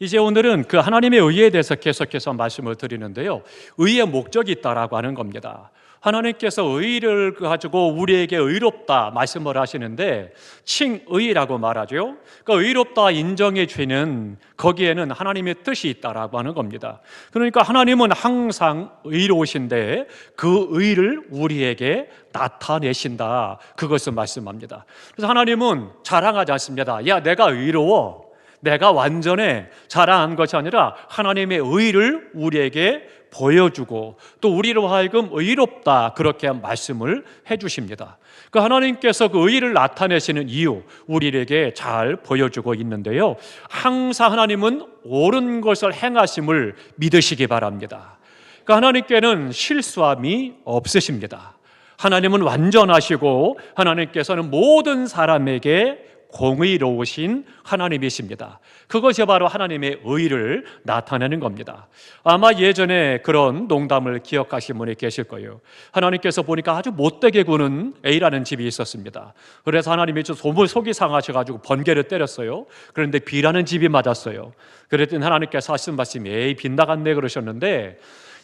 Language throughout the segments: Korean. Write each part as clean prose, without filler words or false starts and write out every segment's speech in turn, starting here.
이제 오늘은 그 하나님의 의에 대해서 계속해서 말씀을 드리는데요, 의의 목적이 있다라고 하는 겁니다. 하나님께서 의를 가지고 우리에게 의롭다 말씀을 하시는데 칭의라고 말하죠. 그러니까 의롭다 인정해 주는 거기에는 하나님의 뜻이 있다라고 하는 겁니다. 그러니까 하나님은 항상 의로우신데 그 의를 우리에게 나타내신다, 그것을 말씀합니다. 그래서 하나님은 자랑하지 않습니다. 야, 내가 의로워, 내가 완전해, 자랑한 것이 아니라 하나님의 의를 우리에게 보여주고 또 우리로 하여금 의롭다, 그렇게 말씀을 해주십니다. 그 하나님께서 그 의를 나타내시는 이유 우리에게 잘 보여주고 있는데요, 항상 하나님은 옳은 것을 행하심을 믿으시기 바랍니다. 그 하나님께는 실수함이 없으십니다. 하나님은 완전하시고 하나님께서는 모든 사람에게 공의로우신 하나님이십니다. 그것이 바로 하나님의 의를 나타내는 겁니다. 아마 예전에 그런 농담을 기억하시는 분이 계실 거예요. 하나님께서 보니까 아주 못되게 구는 A라는 집이 있었습니다. 그래서 하나님이 좀 속이 상하셔가지고 번개를 때렸어요. 그런데 B라는 집이 맞았어요. 그랬더니 하나님께서 하신 말씀이 에이, 빗나갔네 그러셨는데,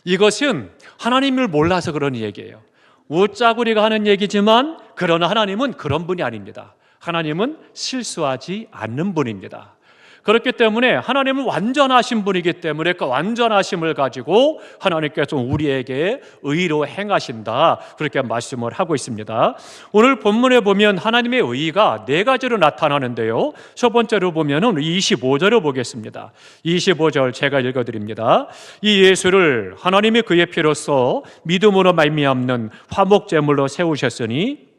이것은 하나님을 몰라서 그런 얘기예요. 웃자구리가 하는 얘기지만 그러나 하나님은 그런 분이 아닙니다. 하나님은 실수하지 않는 분입니다. 그렇기 때문에 하나님은 완전하신 분이기 때문에 그 완전하심을 가지고 하나님께서 우리에게 의로 행하신다, 그렇게 말씀을 하고 있습니다. 오늘 본문에 보면 하나님의 의가 네 가지로 나타나는데요, 첫 번째로 보면은 25절을 보겠습니다. 25절 제가 읽어드립니다. 이 예수를 하나님이 그의 피로써 믿음으로 말미암는 화목제물로 세우셨으니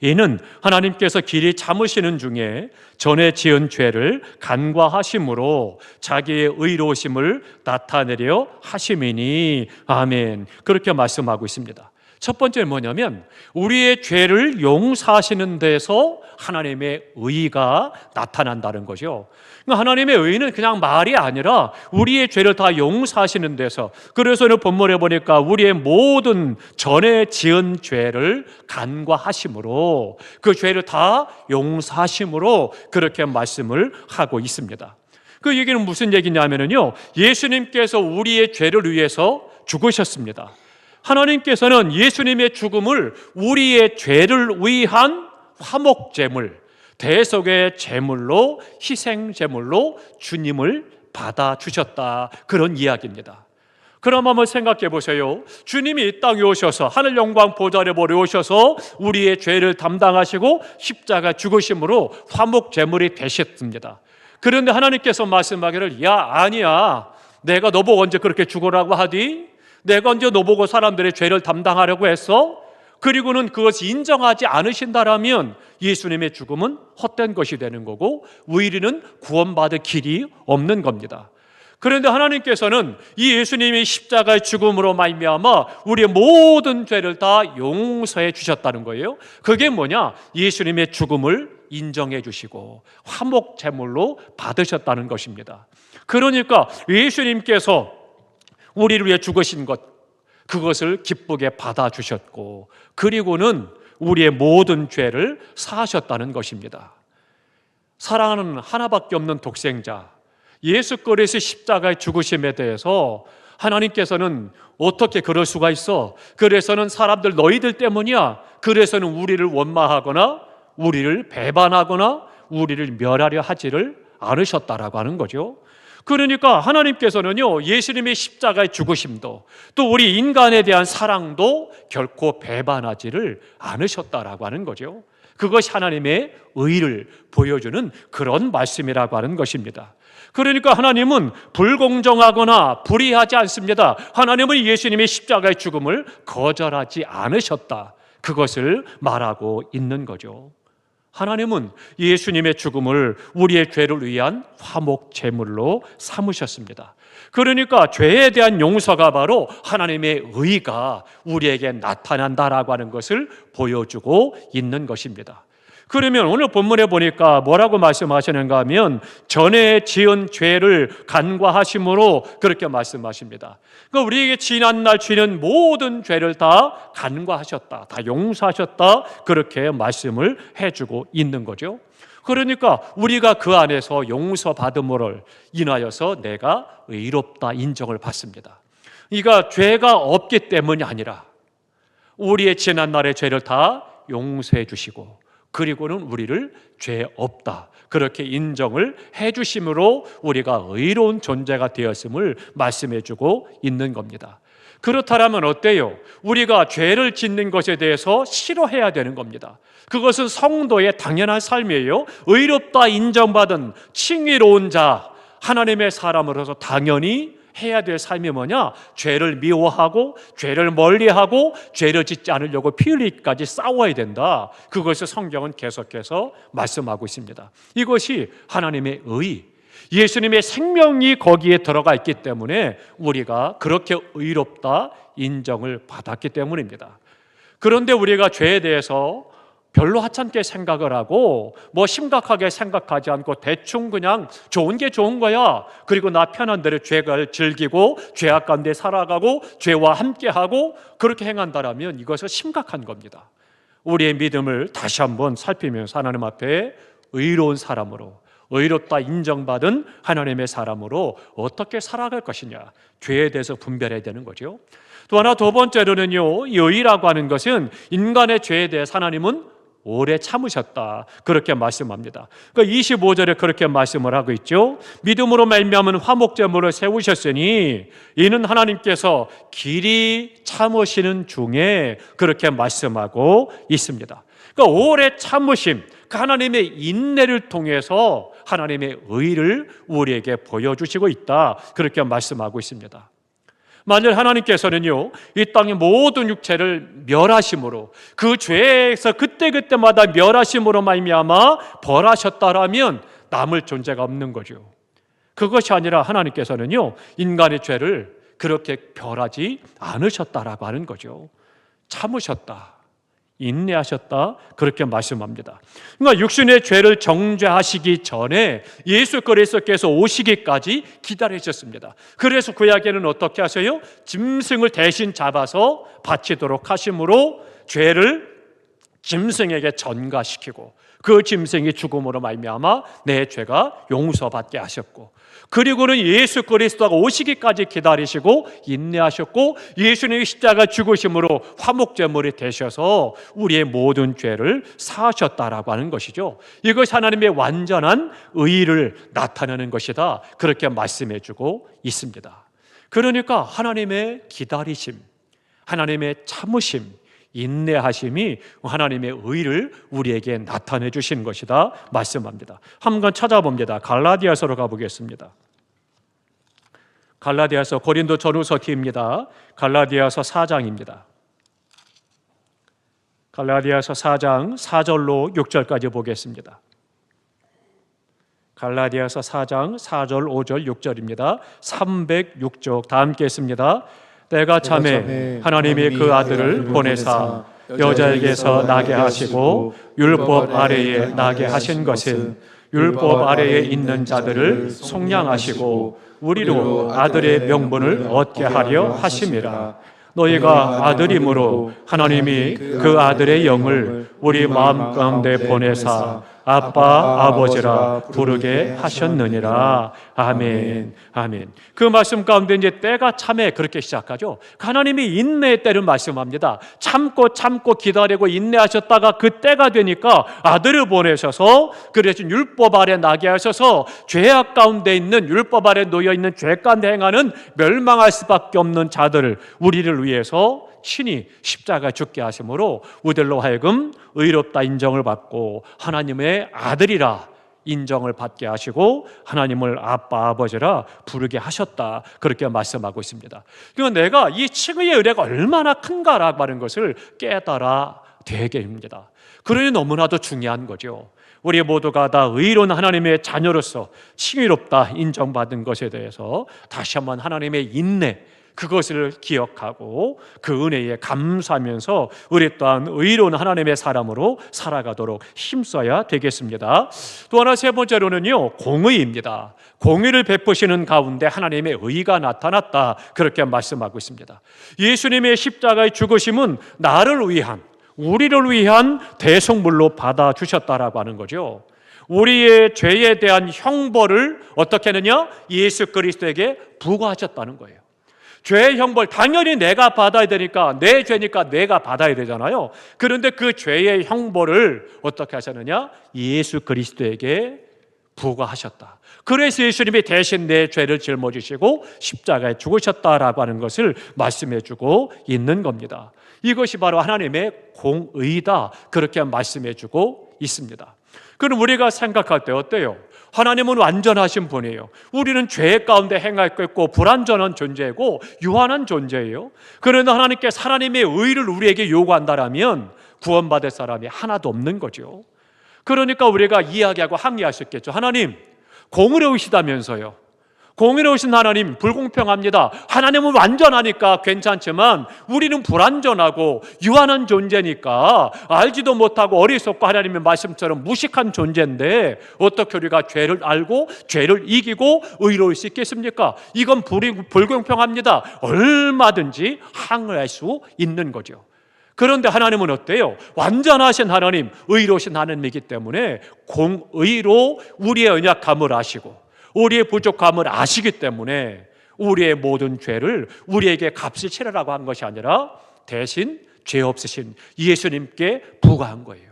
이는 하나님께서 길이 참으시는 중에 전에 지은 죄를 간과하심으로 자기의 의로우심을 나타내려 하심이니 아멘, 그렇게 말씀하고 있습니다. 첫 번째는 뭐냐면 우리의 죄를 용서하시는 데서 하나님의 의가 나타난다는 거죠. 하나님의 의는 그냥 말이 아니라 우리의 죄를 다 용서하시는 데서, 그래서 오늘 본문에 보니까 우리의 모든 전에 지은 죄를 간과하심으로, 그 죄를 다 용서하심으로 그렇게 말씀을 하고 있습니다. 그 얘기는 무슨 얘기냐면요, 예수님께서 우리의 죄를 위해서 죽으셨습니다. 하나님께서는 예수님의 죽음을 우리의 죄를 위한 화목제물, 대속의 제물로, 희생제물로 주님을 받아주셨다, 그런 이야기입니다. 그럼 한번 생각해 보세요. 주님이 이 땅에 오셔서 하늘 영광 보좌에 오셔서 우리의 죄를 담당하시고 십자가 죽으심으로 화목제물이 되셨습니다. 그런데 하나님께서 말씀하기를, 야, 아니야, 내가 너보고 언제 그렇게 죽으라고 하디? 내가 언제 너보고 사람들의 죄를 담당하려고 했어? 그리고는 그것이 인정하지 않으신다라면 예수님의 죽음은 헛된 것이 되는 거고 우리는 구원받을 길이 없는 겁니다. 그런데 하나님께서는 이 예수님의 십자가의 죽음으로 말미암아 우리의 모든 죄를 다 용서해 주셨다는 거예요. 그게 뭐냐? 예수님의 죽음을 인정해 주시고 화목 제물로 받으셨다는 것입니다. 그러니까 예수님께서 우리를 위해 죽으신 것, 그것을 기쁘게 받아주셨고 그리고는 우리의 모든 죄를 사하셨다는 것입니다. 사랑하는 하나밖에 없는 독생자 예수 그리스도의 십자가의 죽으심에 대해서 하나님께서는 어떻게 그럴 수가 있어? 그래서는 사람들 너희들 때문이야, 그래서는 우리를 원망하거나 우리를 배반하거나 우리를 멸하려 하지를 않으셨다라고 하는 거죠. 그러니까 하나님께서는요, 예수님의 십자가의 죽으심도 또 우리 인간에 대한 사랑도 결코 배반하지를 않으셨다라고 하는 거죠. 그것이 하나님의 의를 보여주는 그런 말씀이라고 하는 것입니다. 그러니까 하나님은 불공정하거나 불의하지 않습니다. 하나님은 예수님의 십자가의 죽음을 거절하지 않으셨다, 그것을 말하고 있는 거죠. 하나님은 예수님의 죽음을 우리의 죄를 위한 화목 제물로 삼으셨습니다. 그러니까 죄에 대한 용서가 바로 하나님의 의가 우리에게 나타난다라고 하는 것을 보여주고 있는 것입니다. 그러면 오늘 본문에 보니까 뭐라고 말씀하시는가 하면 전에 지은 죄를 간과하심으로 그렇게 말씀하십니다. 그러니까 우리에게 지난날 지은 모든 죄를 다 간과하셨다, 다 용서하셨다, 그렇게 말씀을 해주고 있는 거죠. 그러니까 우리가 그 안에서 용서받음을 인하여서 내가 의롭다 인정을 받습니다. 이가 죄가 없기 때문이 아니라 우리의 지난날의 죄를 다 용서해 주시고 그리고는 우리를 죄 없다 그렇게 인정을 해 주심으로 우리가 의로운 존재가 되었음을 말씀해 주고 있는 겁니다. 그렇다면 어때요? 우리가 죄를 짓는 것에 대해서 싫어해야 되는 겁니다. 그것은 성도의 당연한 삶이에요. 의롭다 인정받은 칭의로운 자, 하나님의 사람으로서 당연히 해야 될 삶이 뭐냐? 죄를 미워하고 죄를 멀리하고 죄를 짓지 않으려고 피 흘리기까지 싸워야 된다. 그것을 성경은 계속해서 말씀하고 있습니다. 이것이 하나님의 의, 예수님의 생명이 거기에 들어가 있기 때문에 우리가 그렇게 의롭다 인정을 받았기 때문입니다. 그런데 우리가 죄에 대해서 별로 하찮게 생각을 하고 심각하게 생각하지 않고 대충 그냥 좋은 게 좋은 거야, 그리고 나 편한 대로 죄를 즐기고 죄악 가운데 살아가고 죄와 함께하고 그렇게 행한다면 이것은 심각한 겁니다. 우리의 믿음을 다시 한번 살피면서 하나님 앞에 의로운 사람으로, 의롭다 인정받은 하나님의 사람으로 어떻게 살아갈 것이냐, 죄에 대해서 분별해야 되는 거죠. 또 하나, 두 번째로는요, 이 의라고 하는 것은 인간의 죄에 대해서 하나님은 오래 참으셨다 그렇게 말씀합니다. 그러니까 25절에 그렇게 말씀을 하고 있죠. 믿음으로 말미암은 화목제물을 세우셨으니 이는 하나님께서 길이 참으시는 중에 그렇게 말씀하고 있습니다. 그러니까 오래 참으심, 하나님의 인내를 통해서 하나님의 의를 우리에게 보여주시고 있다 그렇게 말씀하고 있습니다. 만일 하나님께서는요, 이 땅의 모든 육체를 멸하심으로, 그 죄에서 그때그때마다 멸하심으로 말미암아 벌하셨다라면 남을 존재가 없는 거죠. 그것이 아니라 하나님께서는요, 인간의 죄를 그렇게 벌하지 않으셨다라고 하는 거죠. 참으셨다, 인내하셨다 그렇게 말씀합니다. 그러니까 육신의 죄를 정죄하시기 전에 예수 그리스도께서 오시기까지 기다리셨습니다. 그래서 구약에는 어떻게 하세요? 짐승을 대신 잡아서 바치도록 하심으로 죄를 짐승에게 전가시키고 그 짐승이 죽음으로 말미암아 내 죄가 용서받게 하셨고, 그리고는 예수 그리스도가 오시기까지 기다리시고 인내하셨고 예수님의 십자가 죽으심으로 화목제물이 되셔서 우리의 모든 죄를 사하셨다라고 하는 것이죠. 이것이 하나님의 완전한 의를 나타내는 것이다 그렇게 말씀해 주고 있습니다. 그러니까 하나님의 기다리심, 하나님의 참으심, 인내하심이 하나님의 의를 우리에게 나타내 주신 것이다 말씀합니다. 한번 찾아봅니다. 갈라디아서로 가보겠습니다. 갈라디아서, 고린도 전후서 뒤입니다. 갈라디아서 4장입니다. 갈라디아서 4장 4절로 6절까지 보겠습니다. 갈라디아서 4장 4절, 5절, 6절입니다. 306쪽 다 함께 했습니다. 때가 참에 하나님이 그 아들을 보내사 여자에게서 나게 하시고 율법 아래에 나게 하신 것은 율법 아래에 있는 자들을 속량하시고 우리로 아들의 명분을 얻게 하려 하심이라. 너희가 아들임으로 하나님이 그 아들의 영을 우리 마음 가운데 보내사 아빠 아버지라 부르게 하셨느니라. 아멘, 아멘. 그 말씀 가운데 이제 때가 참에 그렇게 시작하죠. 하나님이 인내의 때를 말씀합니다. 참고 기다리고 인내하셨다가 그 때가 되니까 아들을 보내셔서 그래서 율법 아래 나게 하셔서 죄악 가운데 있는, 율법 아래 놓여 있는 죄 가운데 행하는 멸망할 수밖에 없는 자들을, 우리를 위해서 친히 십자가 죽게 하심으로 우리들로 하여금 의롭다 인정을 받고 하나님의 아들이라 인정을 받게 하시고 하나님을 아빠 아버지라 부르게 하셨다 그렇게 말씀하고 있습니다. 그러니까 내가 이 칭의의 의뢰가 얼마나 큰가라고 하는 것을 깨달아 되게 됩니다. 그러니 너무나도 중요한 거죠. 우리 모두가 다 의로운 하나님의 자녀로서 칭의롭다 인정받은 것에 대해서 다시 한번 하나님의 인내, 그것을 기억하고 그 은혜에 감사하면서 우리 또한 의로운 하나님의 사람으로 살아가도록 힘써야 되겠습니다. 또 하나, 세 번째로는요, 공의입니다. 공의를 베푸시는 가운데 하나님의 의가 나타났다 그렇게 말씀하고 있습니다. 예수님의 십자가의 죽으심은 나를 위한, 우리를 위한 대속물로 받아주셨다라고 하는 거죠. 우리의 죄에 대한 형벌을 어떻게 하느냐? 예수 그리스도에게 부과하셨다는 거예요. 죄의 형벌, 당연히 내가 받아야 되니까, 내 죄니까 내가 받아야 되잖아요. 그런데 그 죄의 형벌을 어떻게 하셨느냐? 예수 그리스도에게 부과하셨다. 그래서 예수님이 대신 내 죄를 짊어지시고 십자가에 죽으셨다라고 하는 것을 말씀해 주고 있는 겁니다. 이것이 바로 하나님의 공의다, 그렇게 말씀해 주고 있습니다. 그럼 우리가 생각할 때 어때요? 하나님은 완전하신 분이에요. 우리는 죄 가운데 행할 것 있고 불완전한 존재이고 유한한 존재예요. 그런데 하나님께서 하나님의 의를 우리에게 요구한다라면 구원받을 사람이 하나도 없는 거죠. 그러니까 우리가 이야기하고 항의할 수 있겠죠. 하나님, 공의로우시다면서요. 공의로우신 하나님, 불공평합니다. 하나님은 완전하니까 괜찮지만 우리는 불완전하고 유한한 존재니까 알지도 못하고 어리석고 하나님의 말씀처럼 무식한 존재인데 어떻게 우리가 죄를 알고 죄를 이기고 의로울 수 있겠습니까? 이건 불공평합니다. 얼마든지 항의할 수 있는 거죠. 그런데 하나님은 어때요? 완전하신 하나님, 의로우신 하나님이기 때문에 공의로 우리의 연약함을 아시고 우리의 부족함을 아시기 때문에 우리의 모든 죄를 우리에게 값을 치르라고 한 것이 아니라 대신 죄 없으신 예수님께 부과한 거예요.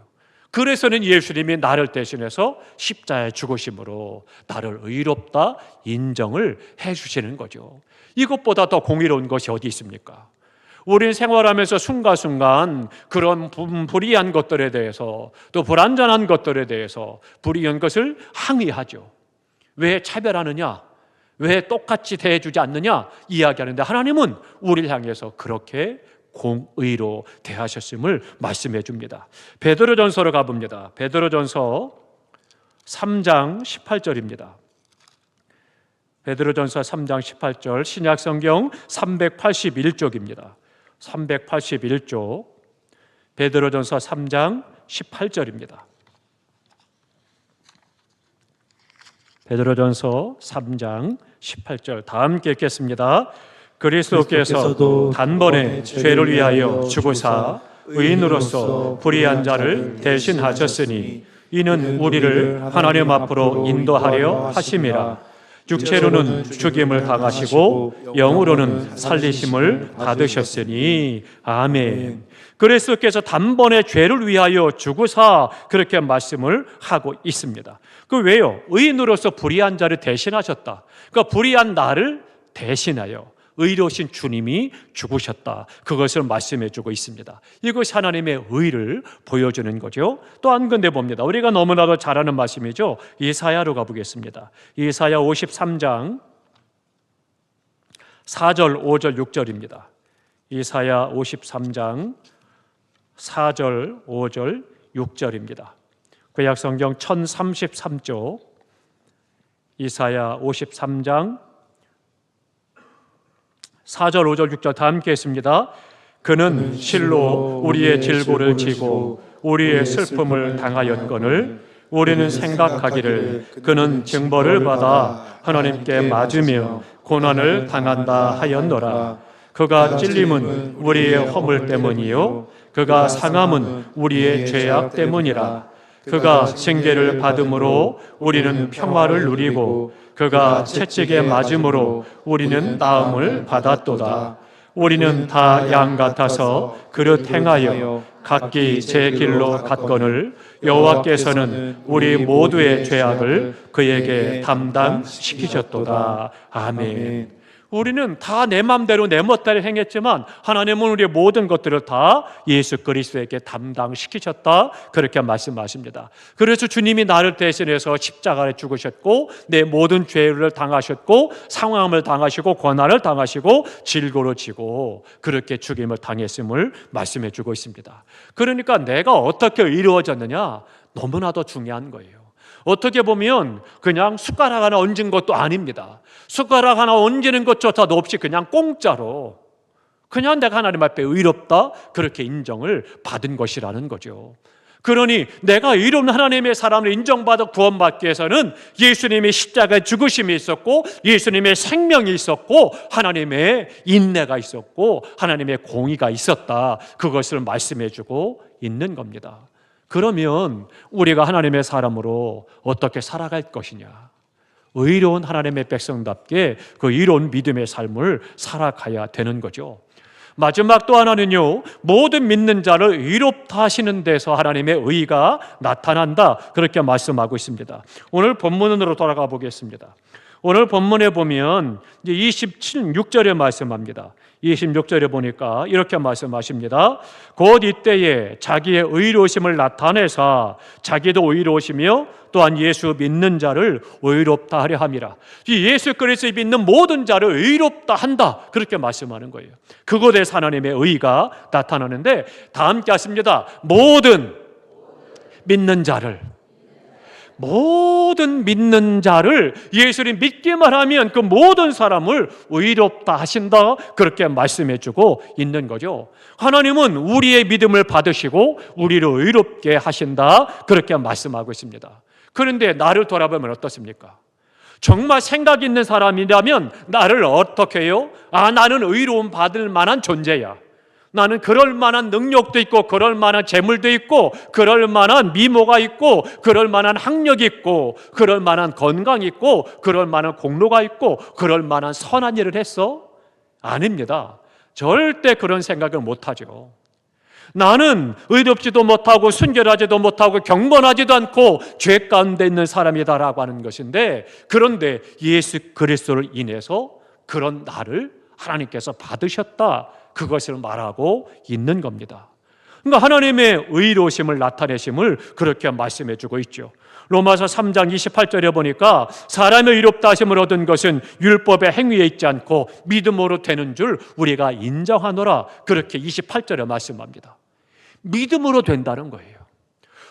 그래서는 예수님이 나를 대신해서 십자가에 죽으심으로 나를 의롭다 인정을 해주시는 거죠. 이것보다 더 공의로운 것이 어디 있습니까? 우린 생활하면서 순간순간 그런 불의한 것들에 대해서 또 불완전한 것들에 대해서 불의한 것을 항의하죠. 왜 차별하느냐? 왜 똑같이 대해주지 않느냐? 이야기하는데 하나님은 우리를 향해서 그렇게 공의로 대하셨음을 말씀해 줍니다. 베드로전서로 가봅니다. 베드로전서 3장 18절입니다. 베드로전서 3장 18절, 신약성경 381쪽입니다. 381쪽, 베드로전서 3장 18절입니다. 베드로전서 3장 18절 다 함께 읽겠습니다. 그리스도께서도 단번에 죄를 위하여 죽으사 의인으로서 불의한 자를 대신하셨으니 이는 우리를 하나님 앞으로 인도하려 하심이라. 육체로는 죽임을 당하시고 영으로는 살리심을 받으셨으니 아멘. 그리스도께서 단번에 죄를 위하여 죽으사 그렇게 말씀을 하고 있습니다. 그 왜요? 의인으로서 불의한 자를 대신하셨다. 그러니까 불의한 나를 대신하여 의로우신 주님이 죽으셨다. 그것을 말씀해 주고 있습니다. 이것이 하나님의 의를 보여주는 거죠. 또 한 군데 봅니다. 우리가 너무나도 잘 아는 말씀이죠. 이사야로 가보겠습니다. 이사야 53장 4절, 5절, 6절입니다. 이사야 53장 4절, 5절, 6절입니다. 구약성경 1033쪽 이사야 53장 4절, 5절, 6절 다 함께 했습니다. 그는 실로 우리의 질고를 지고 우리의 슬픔을 당하였거늘 우리는 생각하기를 그는 징벌을 받아 하나님께 맞으며 고난을 당한다 하였노라. 그가 찔림은 우리의 허물 때문이요 그가 상함은 우리의 죄악 때문이라. 그가 징계를 받음으로 우리는 평화를 누리고 그가 채찍에 맞음으로 우리는 나음을 받았도다. 우리는 다 양 같아서 그릇 행하여 각기 제 길로 갔거늘 여호와께서는 우리 모두의 죄악을 그에게 담당시키셨도다. 아멘. 우리는 다 내 맘대로 내 멋대로 행했지만 하나님은 우리의 모든 것들을 다 예수 그리스도에게 담당시키셨다. 그렇게 말씀하십니다. 그래서 주님이 나를 대신해서 십자가에 죽으셨고 내 모든 죄를 당하셨고 상함을 당하시고 고난을 당하시고 질고를 지고 그렇게 죽임을 당했음을 말씀해 주고 있습니다. 그러니까 내가 어떻게 이루어졌느냐 너무나도 중요한 거예요. 어떻게 보면 그냥 숟가락 하나 얹은 것도 아닙니다. 숟가락 하나 얹는 것조차도 없이 그냥 공짜로 그냥 내가 하나님 앞에 의롭다 그렇게 인정을 받은 것이라는 거죠. 그러니 내가 의로운 하나님의 사람을 인정받아 구원받기 위해서는 예수님의 십자가에 죽으심이 있었고 예수님의 생명이 있었고 하나님의 인내가 있었고 하나님의 공의가 있었다. 그것을 말씀해 주고 있는 겁니다. 그러면 우리가 하나님의 사람으로 어떻게 살아갈 것이냐? 의로운 하나님의 백성답게 그 의로운 믿음의 삶을 살아가야 되는 거죠. 마지막 또 하나는요, 모든 믿는 자를 의롭다 하시는 데서 하나님의 의가 나타난다, 그렇게 말씀하고 있습니다. 오늘 본문으로 돌아가 보겠습니다. 오늘 본문에 보면 이제 26절에 말씀합니다. 26절에 보니까 이렇게 말씀하십니다. 곧 이때에 자기의 의로우심을 나타내사 자기도 의로우시며 또한 예수 믿는 자를 의롭다 하려 함이라. 이 예수 그리스도를 믿는 모든 자를 의롭다 한다, 그렇게 말씀하는 거예요. 그것에 하나님의 의가 나타나는데 다 함께 하십니다. 모든 믿는 자를, 모든 믿는 자를 예수를 믿기만 하면 그 모든 사람을 의롭다 하신다, 그렇게 말씀해 주고 있는 거죠. 하나님은 우리의 믿음을 받으시고 우리를 의롭게 하신다, 그렇게 말씀하고 있습니다. 그런데 나를 돌아보면 어떻습니까? 정말 생각 있는 사람이라면 나를 어떻게 해요? 나는 의로움 받을 만한 존재야. 나는 그럴 만한 능력도 있고 그럴 만한 재물도 있고 그럴 만한 미모가 있고 그럴 만한 학력이 있고 그럴 만한 건강이 있고 그럴 만한 공로가 있고 그럴 만한 선한 일을 했어? 아닙니다. 절대 그런 생각을 못하죠. 나는 의롭지도 못하고 순결하지도 못하고 경건하지도 않고 죄 가운데 있는 사람이다라고 하는 것인데, 그런데 예수 그리스도를 인해서 그런 나를 하나님께서 받으셨다, 그것을 말하고 있는 겁니다. 그러니까 하나님의 의로우심을 나타내심을 그렇게 말씀해 주고 있죠. 로마서 3장 28절에 보니까 사람의 의롭다 하심을 얻은 것은 율법의 행위에 있지 않고 믿음으로 되는 줄 우리가 인정하노라, 그렇게 28절에 말씀합니다. 믿음으로 된다는 거예요.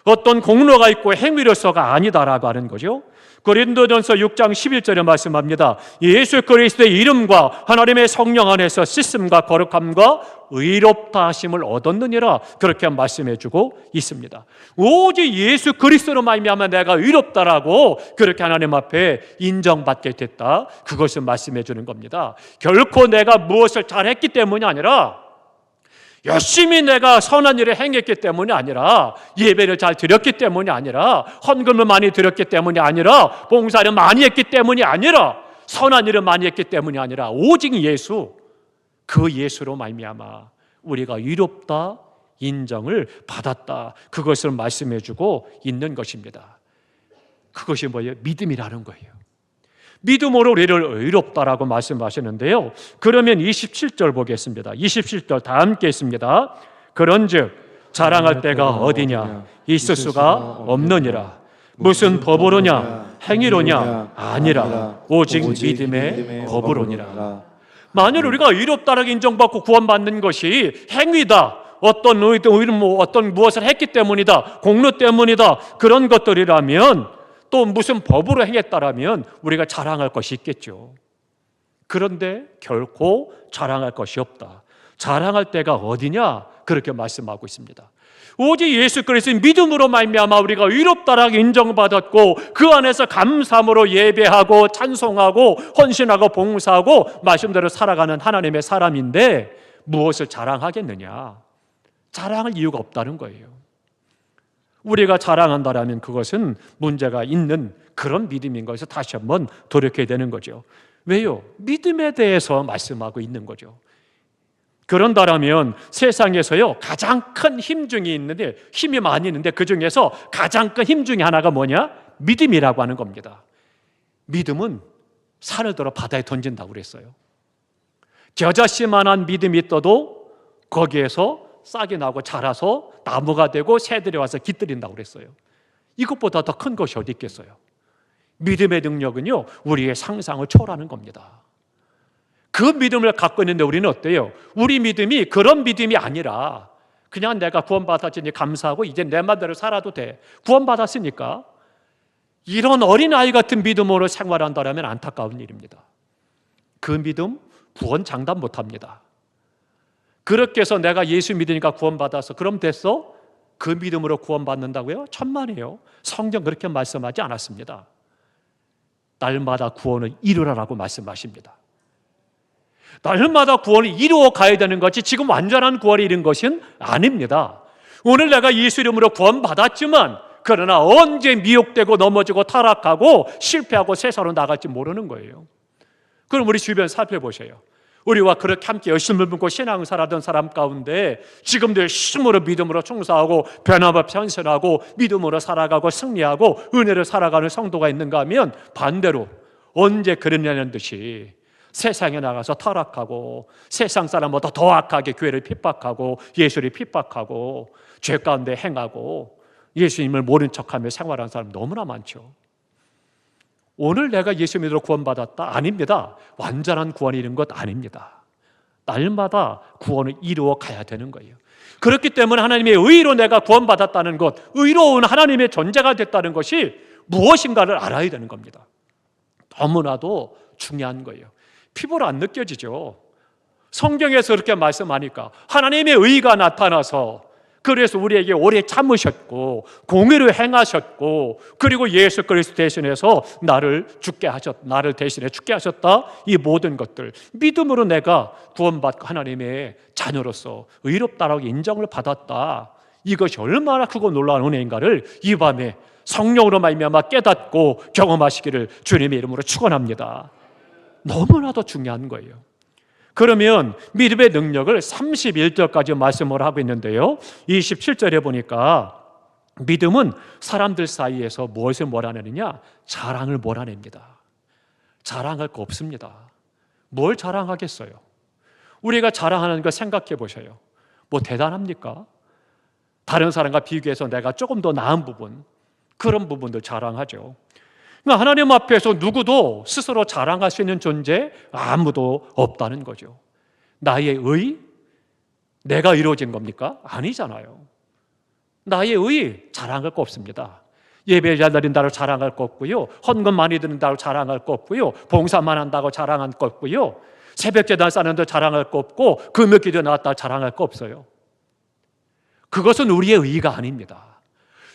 어떤 공로가 있고 행위로서가 아니다라고 하는 거죠. 고린도전서 6장 11절에 말씀합니다. 예수 그리스도의 이름과 하나님의 성령 안에서 씻음과 거룩함과 의롭다 하심을 얻었느니라, 그렇게 말씀해 주고 있습니다. 오직 예수 그리스도로 말미암아 내가 의롭다라고 그렇게 하나님 앞에 인정받게 됐다, 그것을 말씀해 주는 겁니다. 결코 내가 무엇을 잘했기 때문이 아니라, 열심히 내가 선한 일을 행했기 때문이 아니라, 예배를 잘 드렸기 때문이 아니라, 헌금을 많이 드렸기 때문이 아니라, 봉사를 많이 했기 때문이 아니라, 선한 일을 많이 했기 때문이 아니라 오직 예수, 그 예수로 말미암아 우리가 의롭다 인정을 받았다, 그것을 말씀해 주고 있는 것입니다. 그것이 뭐예요? 믿음이라는 거예요. 믿음으로 우리를 의롭다라고 말씀하시는데요, 그러면 27절 보겠습니다. 27절 다 함께 있습니다. 그런즉 자랑할 때가 어디냐? 있을 수가 없느니라. 무슨 법으로냐? 행위로냐? 아니라 오직 믿음의 법으로니라. 만일 우리가 의롭다라고 인정받고 구원받는 것이 행위다, 어떤 무엇을 했기 때문이다, 공로 때문이다, 그런 것들이라면, 또 무슨 법으로 행했다라면 우리가 자랑할 것이 있겠죠. 그런데 결코 자랑할 것이 없다. 자랑할 때가 어디냐? 그렇게 말씀하고 있습니다. 오직 예수 그리스도의 믿음으로 말미암아 우리가 의롭다라고 인정받았고 그 안에서 감사함으로 예배하고 찬송하고 헌신하고 봉사하고 말씀대로 살아가는 하나님의 사람인데 무엇을 자랑하겠느냐? 자랑할 이유가 없다는 거예요. 우리가 자랑한다라면 그것은 문제가 있는 그런 믿음인 것에서 다시 한번 돌이켜야 되는 거죠. 왜요? 믿음에 대해서 말씀하고 있는 거죠. 그런다라면 세상에서요 가장 큰 힘중이 있는데, 힘이 많이 있는데 그 중에서 가장 큰 힘 중에 하나가 뭐냐? 믿음이라고 하는 겁니다. 믿음은 산을 들어 바다에 던진다고 그랬어요. 겨자씨만한 믿음이 있어도 거기에서 싹이 나고 자라서 나무가 되고 새들이 와서 깃들인다고 그랬어요. 이것보다 더 큰 것이 어디 있겠어요? 믿음의 능력은요 우리의 상상을 초월하는 겁니다. 그 믿음을 갖고 있는데 우리는 어때요? 우리 믿음이 그런 믿음이 아니라 그냥 내가 구원받았으니 감사하고 이제 내 맘대로 살아도 돼, 구원받았으니까, 이런 어린아이 같은 믿음으로 생활한다면 안타까운 일입니다. 그 믿음 구원 장담 못합니다. 그렇게 해서 내가 예수 믿으니까 구원받아서 그럼 됐어? 그 믿음으로 구원받는다고요? 천만에요. 성경 그렇게 말씀하지 않았습니다. 날마다 구원을 이루라라고 말씀하십니다. 날마다 구원을 이루어 가야 되는 것이 지금 완전한 구원을 이룬 것은 아닙니다. 오늘 내가 예수 이름으로 구원받았지만 그러나 언제 미혹되고 넘어지고 타락하고 실패하고 세상으로 나갈지 모르는 거예요. 그럼 우리 주변 살펴보세요. 우리와 그렇게 함께 열심을 붓고 신앙생활하던 사람 가운데 지금도 열심으로 믿음으로 충성하고 변함없이 헌신하고 믿음으로 살아가고 승리하고 은혜로 살아가는 성도가 있는가 하면 반대로 언제 그러냐는 듯이 세상에 나가서 타락하고 세상 사람보다 더 악하게 교회를 핍박하고 예수를 핍박하고 죄 가운데 행하고 예수님을 모른 척하며 생활하는 사람 너무나 많죠. 오늘 내가 예수 믿으러 구원받았다? 아닙니다. 완전한 구원이 이런 것 아닙니다. 날마다 구원을 이루어 가야 되는 거예요. 그렇기 때문에 하나님의 의로 내가 구원받았다는 것, 의로운 하나님의 존재가 됐다는 것이 무엇인가를 알아야 되는 겁니다. 너무나도 중요한 거예요. 피부로 안 느껴지죠. 성경에서 그렇게 말씀하니까 하나님의 의가 나타나서 그래서 우리에게 오래 참으셨고 공의를 행하셨고 그리고 예수 그리스도 대신해서 나를 대신해 죽게 하셨다. 이 모든 것들 믿음으로 내가 구원받고 하나님의 자녀로서 의롭다라고 인정을 받았다. 이것이 얼마나 크고 놀라운 은혜인가를 이 밤에 성령으로 말미암아 깨닫고 경험하시기를 주님의 이름으로 축원합니다. 너무나도 중요한 거예요. 그러면 믿음의 능력을 31절까지 말씀을 하고 있는데요, 27절에 보니까 믿음은 사람들 사이에서 무엇을 몰아내느냐? 자랑을 몰아냅니다. 자랑할 거 없습니다. 뭘 자랑하겠어요? 우리가 자랑하는 거 생각해 보세요. 뭐 대단합니까? 다른 사람과 비교해서 내가 조금 더 나은 부분, 그런 부분들 자랑하죠. 그러니까 하나님 앞에서 누구도 스스로 자랑할 수 있는 존재 아무도 없다는 거죠. 나의 의? 내가 이루어진 겁니까? 아니잖아요. 나의 의 자랑할 거 없습니다. 예배 잘 드린다고 자랑할 거 없고요, 헌금 많이 드린다고 자랑할 거 없고요, 봉사만 한다고 자랑할 거 없고요, 새벽 제단 쌓는데 자랑할 거 없고 금요기도 나왔다고 자랑할 거 없어요. 그것은 우리의 의가 아닙니다.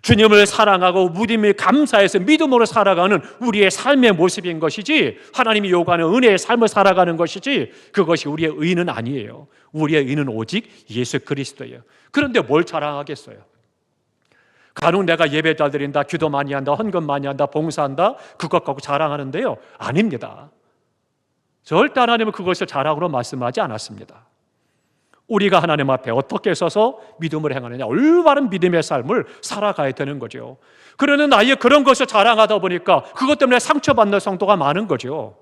주님을 사랑하고 믿음을 감사해서 믿음으로 살아가는 우리의 삶의 모습인 것이지, 하나님이 요구하는 은혜의 삶을 살아가는 것이지, 그것이 우리의 의는 아니에요. 우리의 의는 오직 예수 그리스도예요. 그런데 뭘 자랑하겠어요? 간혹 내가 예배 잘 드린다, 기도 많이 한다, 헌금 많이 한다, 봉사한다, 그것 갖고 자랑하는데요, 아닙니다. 절대 하나님은 그것을 자랑으로 말씀하지 않았습니다. 우리가 하나님 앞에 어떻게 서서 믿음을 행하느냐, 올바른 믿음의 삶을 살아가야 되는 거죠. 그러는 나의 그런 것을 자랑하다 보니까 그것 때문에 상처받는 성도가 많은 거죠.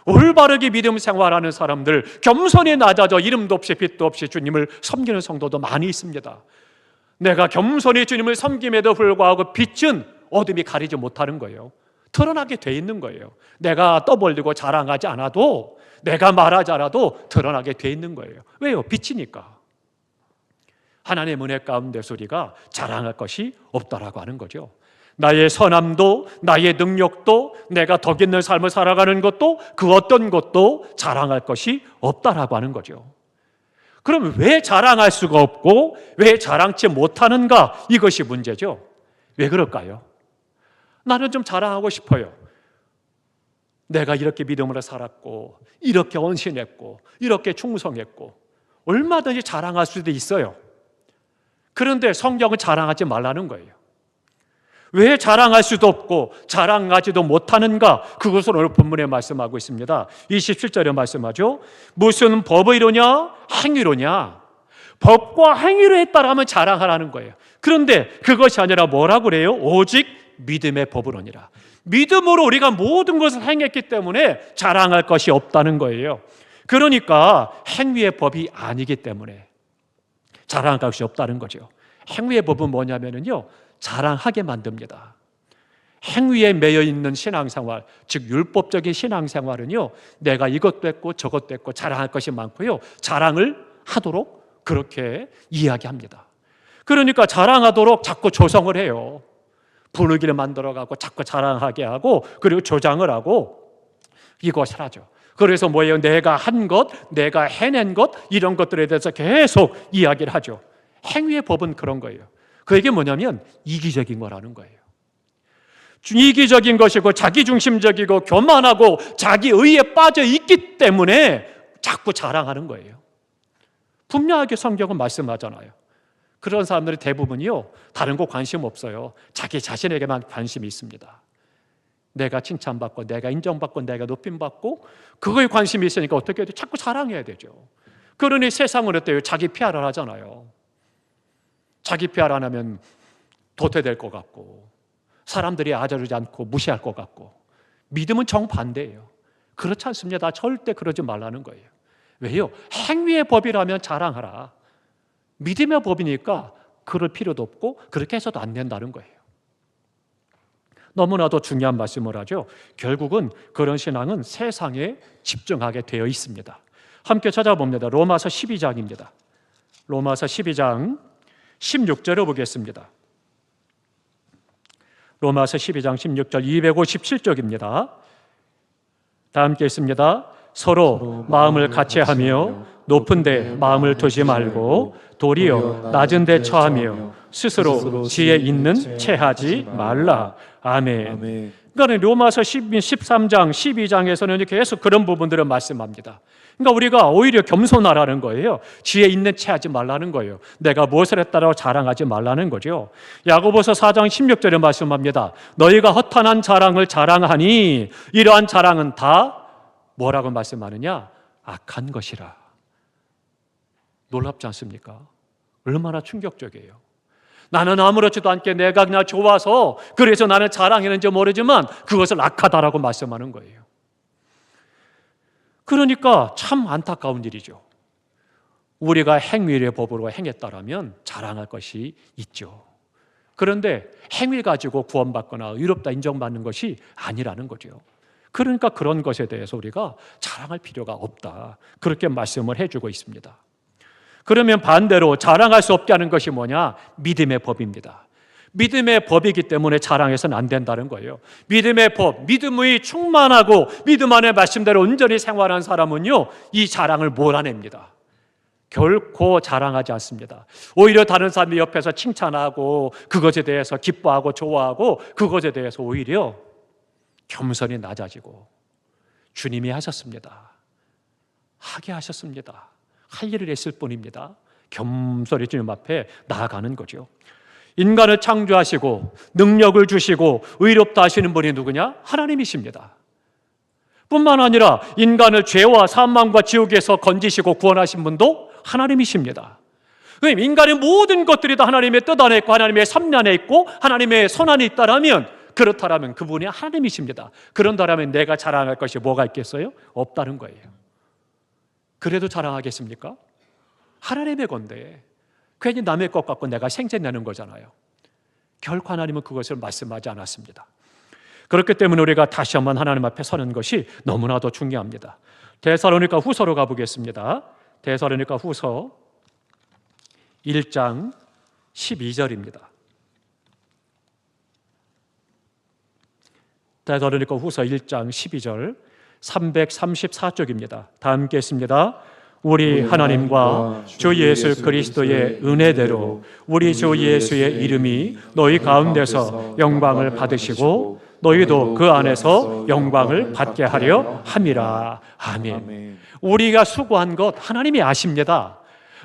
올바르게 믿음 생활하는 사람들, 겸손히 낮아져 이름도 없이 빛도 없이 주님을 섬기는 성도도 많이 있습니다. 내가 겸손히 주님을 섬김에도 불구하고 빛은 어둠이 가리지 못하는 거예요. 드러나게 돼 있는 거예요. 내가 떠벌리고 자랑하지 않아도, 내가 말하지 않아도 드러나게 돼 있는 거예요. 왜요? 빛이니까. 하나님의 은혜 가운데서 우리가 자랑할 것이 없다라고 하는 거죠. 나의 선함도, 나의 능력도, 내가 덕 있는 삶을 살아가는 것도, 그 어떤 것도 자랑할 것이 없다라고 하는 거죠. 그럼 왜 자랑할 수가 없고 왜 자랑치 못하는가? 이것이 문제죠. 왜 그럴까요? 나는 좀 자랑하고 싶어요. 내가 이렇게 믿음으로 살았고, 이렇게 헌신했고, 이렇게 충성했고, 얼마든지 자랑할 수도 있어요. 그런데 성경은 자랑하지 말라는 거예요. 왜 자랑할 수도 없고 자랑하지도 못하는가? 그것을 오늘 본문에 말씀하고 있습니다. 27절에 말씀하죠. 무슨 법의로냐? 행위로냐? 법과 행위로 했다라면 자랑하라는 거예요. 그런데 그것이 아니라 뭐라고 그래요? 오직 믿음의 법으로니라. 믿음으로 우리가 모든 것을 행했기 때문에 자랑할 것이 없다는 거예요. 그러니까 행위의 법이 아니기 때문에 자랑할 것이 없다는 거죠. 행위의 법은 뭐냐면요, 자랑하게 만듭니다. 행위에 매여 있는 신앙생활, 즉 율법적인 신앙생활은요, 내가 이것도 했고 저것도 했고 자랑할 것이 많고요, 자랑을 하도록 그렇게 이야기합니다. 그러니까 자랑하도록 자꾸 조성을 해요. 분위기를 만들어가고 자꾸 자랑하게 하고, 그리고 조장을 하고 이것을 하죠. 그래서 뭐예요? 내가 한 것, 내가 해낸 것, 이런 것들에 대해서 계속 이야기를 하죠. 행위의 법은 그런 거예요. 그게 뭐냐면 이기적인 거라는 거예요. 이기적인 것이고 자기중심적이고 교만하고 자기 의에 빠져 있기 때문에 자꾸 자랑하는 거예요. 분명하게 성경은 말씀하잖아요. 그런 사람들이 대부분이요, 다른 거 관심 없어요. 자기 자신에게만 관심이 있습니다. 내가 칭찬받고, 내가 인정받고, 내가 높임받고, 그거에 관심이 있으니까 어떻게 해야 돼? 자꾸 자랑해야 되죠. 그러니 세상은 어때요? 자기 PR을 하잖아요. 자기 PR 안 하면 도태될 것 같고, 사람들이 아자르지 않고 무시할 것 같고. 믿음은 정반대예요. 그렇지 않습니다. 절대 그러지 말라는 거예요. 왜요? 행위의 법이라면 자랑하라. 믿음의 법이니까 그럴 필요도 없고 그렇게 해서도 안 된다는 거예요. 너무나도 중요한 말씀을 하죠. 결국은 그런 신앙은 세상에 집중하게 되어 있습니다. 함께 찾아봅니다. 로마서 12장입니다. 로마서 12장 16절을 보겠습니다. 로마서 12장 16절 257쪽입니다. 다 함께 있습니다. 서로 마음을 같이 하며 높은 데 마음을 두지 말고 도리어 낮은 데 처하며 스스로 지혜 있는 체하지 말라. 아멘. 그러니까 로마서 13장 12장에서는 계속 그런 부분들을 말씀합니다. 그러니까 우리가 오히려 겸손하라는 거예요. 지혜 있는 체하지 말라는 거예요. 내가 무엇을 했다라고 자랑하지 말라는 거죠. 야고보서 4장 16절에 말씀합니다. 너희가 허탄한 자랑을 자랑하니 이러한 자랑은 다 뭐라고 말씀하느냐? 악한 것이라. 놀랍지 않습니까? 얼마나 충격적이에요. 나는 아무렇지도 않게 내가 그냥 좋아서 그래서 나는 자랑했는지 모르지만 그것을 악하다라고 말씀하는 거예요. 그러니까 참 안타까운 일이죠. 우리가 행위의 법으로 행했다라면 자랑할 것이 있죠. 그런데 행위 가지고 구원받거나 의롭다 인정받는 것이 아니라는 거죠. 그러니까 그런 것에 대해서 우리가 자랑할 필요가 없다. 그렇게 말씀을 해주고 있습니다. 그러면 반대로 자랑할 수 없게 하는 것이 뭐냐? 믿음의 법입니다. 믿음의 법이기 때문에 자랑해서는 안 된다는 거예요. 믿음의 법, 믿음이 충만하고 믿음 안에 말씀대로 온전히 생활한 사람은요, 이 자랑을 몰아냅니다. 결코 자랑하지 않습니다. 오히려 다른 사람이 옆에서 칭찬하고 그것에 대해서 기뻐하고 좋아하고 그것에 대해서 오히려 겸손히 낮아지고 주님이 하셨습니다. 하게 하셨습니다. 할 일을 했을 뿐입니다. 겸손히 주님 앞에 나아가는 거죠. 인간을 창조하시고 능력을 주시고 의롭다 하시는 분이 누구냐? 하나님이십니다. 뿐만 아니라 인간을 죄와 사망과 지옥에서 건지시고 구원하신 분도 하나님이십니다. 인간의 모든 것들이 다 하나님의 뜻 안에 있고 하나님의 섭리 안에 있고 하나님의 손 안에 있다라면, 그렇다라면 그분이 하나님이십니다. 그런다라면 내가 자랑할 것이 뭐가 있겠어요? 없다는 거예요. 그래도 자랑하겠습니까? 하나님의 건데 괜히 남의 것 갖고 내가 생색내는 거잖아요. 결코 하나님은 그것을 말씀하지 않았습니다. 그렇기 때문에 우리가 다시 한번 하나님 앞에 서는 것이 너무나도 중요합니다. 데살로니가 후서로 가보겠습니다. 데살로니가 후서 1장 12절입니다. 데살로니가 후서 1장 12절 334쪽입니다. 다 함께 했습니다. 우리 하나님과 주 예수 그리스도의 은혜대로 우리 주 예수의 이름이 너희 가운데서 영광을 받으시고 너희도 그 안에서 영광을 받게 하려 함이라. 아멘. 우리가 수고한 것 하나님이 아십니다.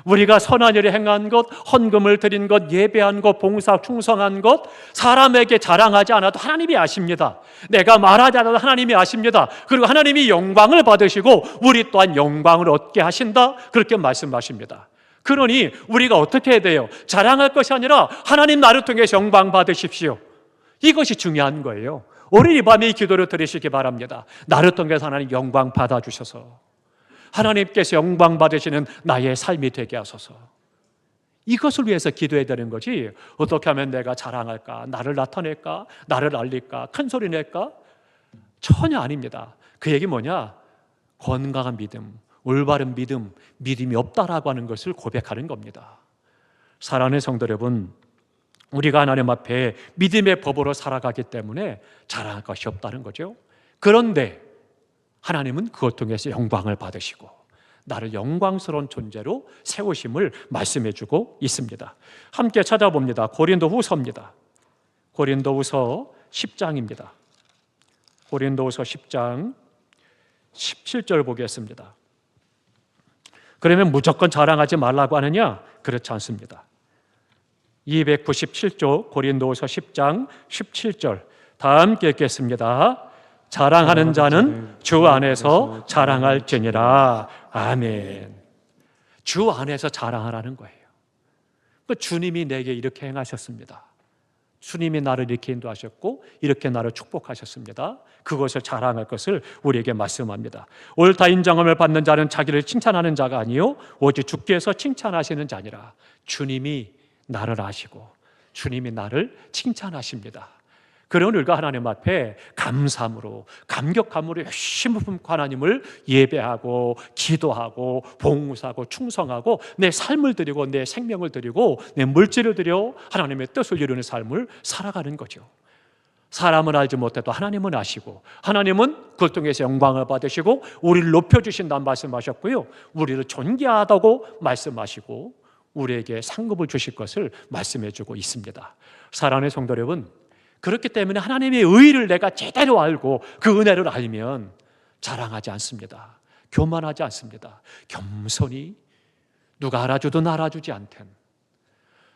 우리가 선한 일을 행한 것, 헌금을 드린 것, 예배한 것, 봉사 충성한 것 사람에게 자랑하지 않아도 하나님이 아십니다. 내가 말하지 않아도 하나님이 아십니다. 그리고 하나님이 영광을 받으시고 우리 또한 영광을 얻게 하신다. 그렇게 말씀하십니다. 그러니 우리가 어떻게 해야 돼요? 자랑할 것이 아니라 하나님 나를 통해서 영광 받으십시오. 이것이 중요한 거예요. 오늘 이 밤에 이 기도를 드리시기 바랍니다. 나를 통해서 하나님 영광 받아주셔서 하나님께서 영광 받으시는 나의 삶이 되게 하소서. 이것을 위해서 기도해야 되는 거지, 어떻게 하면 내가 자랑할까, 나를 나타낼까, 나를 알릴까, 큰 소리 낼까? 전혀 아닙니다. 그 얘기 뭐냐? 건강한 믿음, 올바른 믿음, 믿음이 없다라고 하는 것을 고백하는 겁니다. 사랑하는 성도 여러분, 우리가 하나님 앞에 믿음의 법으로 살아가기 때문에 자랑할 것이 없다는 거죠. 그런데 하나님은 그것 통해서 영광을 받으시고 나를 영광스러운 존재로 세우심을 말씀해 주고 있습니다. 함께 찾아봅니다. 고린도 후서입니다. 고린도 후서 10장입니다. 고린도 후서 10장 17절 보겠습니다. 그러면 무조건 자랑하지 말라고 하느냐? 그렇지 않습니다. 297쪽 고린도후서 10장 17절 다 함께 읽겠습니다. 자랑하는 자는 주 안에서 자랑할지니라. 아멘. 주 안에서 자랑하라는 거예요. 주님이 내게 이렇게 행하셨습니다. 주님이 나를 이렇게 인도하셨고 이렇게 나를 축복하셨습니다. 그것을 자랑할 것을 우리에게 말씀합니다. 옳다 인정함을 받는 자는 자기를 칭찬하는 자가 아니요 오직 주께서 칭찬하시는 자니라. 주님이 나를 아시고 주님이 나를 칭찬하십니다. 그런 우리가 하나님 앞에 감사함으로 감격함으로 열심히 하나님을 예배하고 기도하고 봉사하고 충성하고 내 삶을 드리고 내 생명을 드리고 내 물질을 드려 하나님의 뜻을 이루는 삶을 살아가는 거죠. 사람은 알지 못해도 하나님은 아시고 하나님은 그걸 통해서 영광을 받으시고 우리를 높여주신다는 말씀하셨고요, 우리를 존귀하다고 말씀하시고 우리에게 상급을 주실 것을 말씀해주고 있습니다. 사랑하는 성도 여러분, 그렇기 때문에 하나님의 의의를 내가 제대로 알고 그 은혜를 알면 자랑하지 않습니다. 교만하지 않습니다. 겸손히 누가 알아주든 알아주지 않든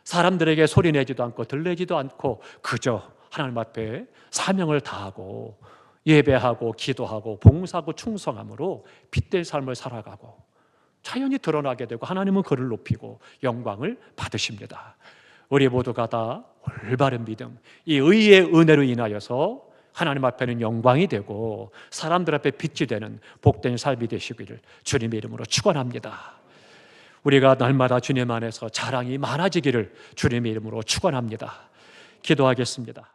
사람들에게 소리내지도 않고 들리지도 않고 그저 하나님 앞에 사명을 다하고 예배하고 기도하고 봉사하고 충성함으로 빛된 삶을 살아가고 자연히 드러나게 되고 하나님은 그를 높이고 영광을 받으십니다. 우리 모두가 다 올바른 믿음, 이 의의 은혜로 인하여서 하나님 앞에는 영광이 되고 사람들 앞에 빛이 되는 복된 삶이 되시기를 주님의 이름으로 축원합니다. 우리가 날마다 주님 안에서 자랑이 많아지기를 주님의 이름으로 축원합니다. 기도하겠습니다.